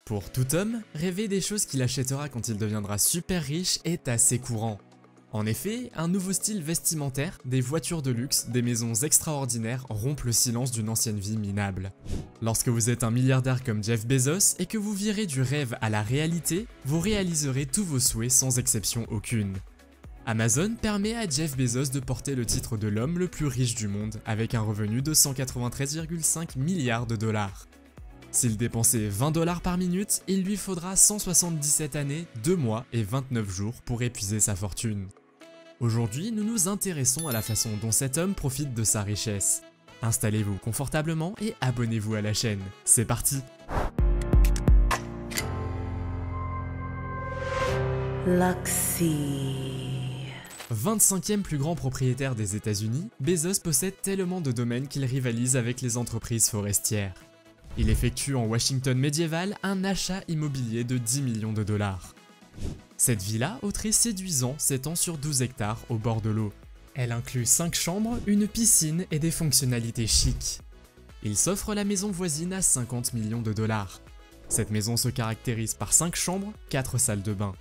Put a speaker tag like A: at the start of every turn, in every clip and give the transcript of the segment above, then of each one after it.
A: Pour tout homme, rêver des choses qu'il achètera quand il deviendra super riche est assez courant. En effet, un nouveau style vestimentaire, des voitures de luxe, des maisons extraordinaires rompent le silence d'une ancienne vie minable. Lorsque vous êtes un milliardaire comme Jeff Bezos et que vous virez du rêve à la réalité, vous réaliserez tous vos souhaits sans exception aucune. Amazon permet à Jeff Bezos de porter le titre de l'homme le plus riche du monde avec un revenu de 193,5 milliards de dollars. S'il dépensait 20 dollars par minute, il lui faudra 177 années, 2 mois et 29 jours pour épuiser sa fortune. Aujourd'hui, nous nous intéressons à la façon dont cet homme profite de sa richesse. Installez-vous confortablement et abonnez-vous à la chaîne. C'est parti!
B: Luxy.
A: 25e plus grand propriétaire des États-Unis, Bezos possède tellement de domaines qu'il rivalise avec les entreprises forestières. Il effectue en Washington médiéval un achat immobilier de 10 millions de dollars. Cette villa, au trait séduisant, s'étend sur 12 hectares au bord de l'eau. Elle inclut 5 chambres, une piscine et des fonctionnalités chics. Il s'offre la maison voisine à 50 millions de dollars. Cette maison se caractérise par 5 chambres, 4 salles de bain.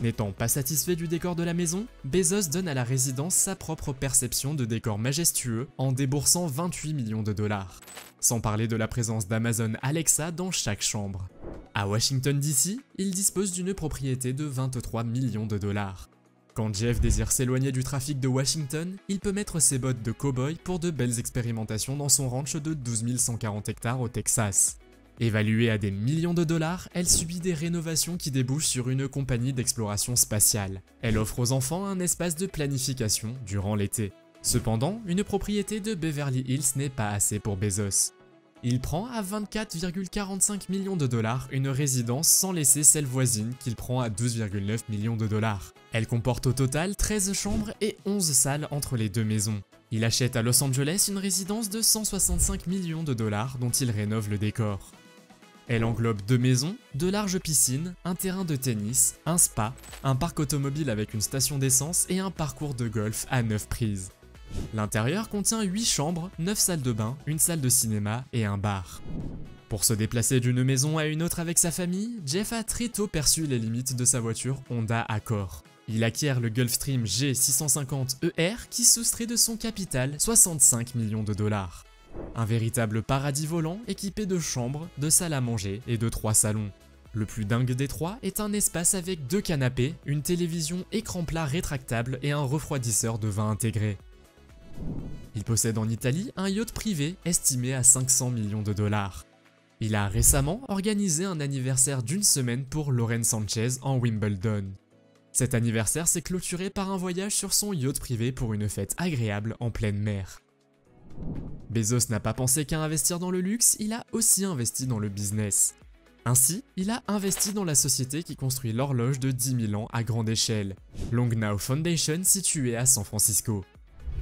A: N'étant pas satisfait du décor de la maison, Bezos donne à la résidence sa propre perception de décor majestueux en déboursant 28 millions de dollars. Sans parler de la présence d'Amazon Alexa dans chaque chambre. À Washington DC, il dispose d'une propriété de 23 millions de dollars. Quand Jeff désire s'éloigner du trafic de Washington, il peut mettre ses bottes de cow-boy pour de belles expérimentations dans son ranch de 12 140 hectares au Texas. Évaluée à des millions de dollars, elle subit des rénovations qui débouchent sur une compagnie d'exploration spatiale. Elle offre aux enfants un espace de planification durant l'été. Cependant, une propriété de Beverly Hills n'est pas assez pour Bezos. Il prend à 24,45 millions de dollars une résidence sans laisser celle voisine qu'il prend à 12,9 millions de dollars. Elle comporte au total 13 chambres et 11 salles entre les deux maisons. Il achète à Los Angeles une résidence de 165 millions de dollars dont il rénove le décor. Elle englobe 2 maisons, 2 larges piscines, un terrain de tennis, un spa, un parc automobile avec une station d'essence et un parcours de golf à 9 prises. L'intérieur contient 8 chambres, 9 salles de bain, une salle de cinéma et un bar. Pour se déplacer d'une maison à une autre avec sa famille, Jeff a très tôt perçu les limites de sa voiture Honda Accord. Il acquiert le Gulfstream G650ER qui soustrait de son capital 65 millions de dollars. Un véritable paradis volant équipé de chambres, de salles à manger et de 3 salons. Le plus dingue des 3 est un espace avec 2 canapés, une télévision écran plat rétractable et un refroidisseur de vin intégré. Il possède en Italie un yacht privé estimé à 500 millions de dollars. Il a récemment organisé un anniversaire d'1 semaine pour Lauren Sanchez en Wimbledon. Cet anniversaire s'est clôturé par un voyage sur son yacht privé pour une fête agréable en pleine mer. Bezos n'a pas pensé qu'à investir dans le luxe, il a aussi investi dans le business. Ainsi, il a investi dans la société qui construit l'horloge de 10 000 ans à grande échelle, Long Now Foundation située à San Francisco.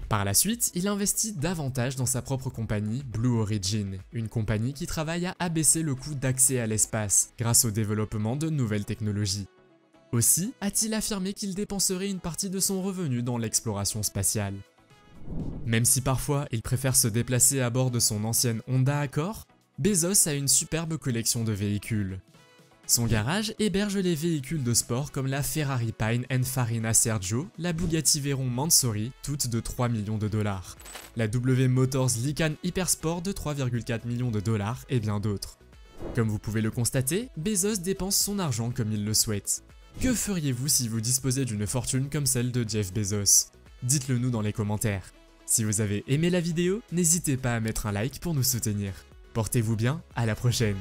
A: Par la suite, il investit davantage dans sa propre compagnie Blue Origin, une compagnie qui travaille à abaisser le coût d'accès à l'espace grâce au développement de nouvelles technologies. Aussi a-t-il affirmé qu'il dépenserait une partie de son revenu dans l'exploration spatiale. Même si parfois il préfère se déplacer à bord de son ancienne Honda Accord, Bezos a une superbe collection de véhicules. Son garage héberge les véhicules de sport comme la Ferrari Pininfarina Sergio, la Bugatti Veyron Mansory, toutes de 3 millions de dollars, la W Motors Lycan Hypersport de 3,4 millions de dollars et bien d'autres. Comme vous pouvez le constater, Bezos dépense son argent comme il le souhaite. Que feriez-vous si vous disposez d'une fortune comme celle de Jeff Bezos? Dites-le nous dans les commentaires. Si vous avez aimé la vidéo, n'hésitez pas à mettre un like pour nous soutenir. Portez-vous bien, à la prochaine.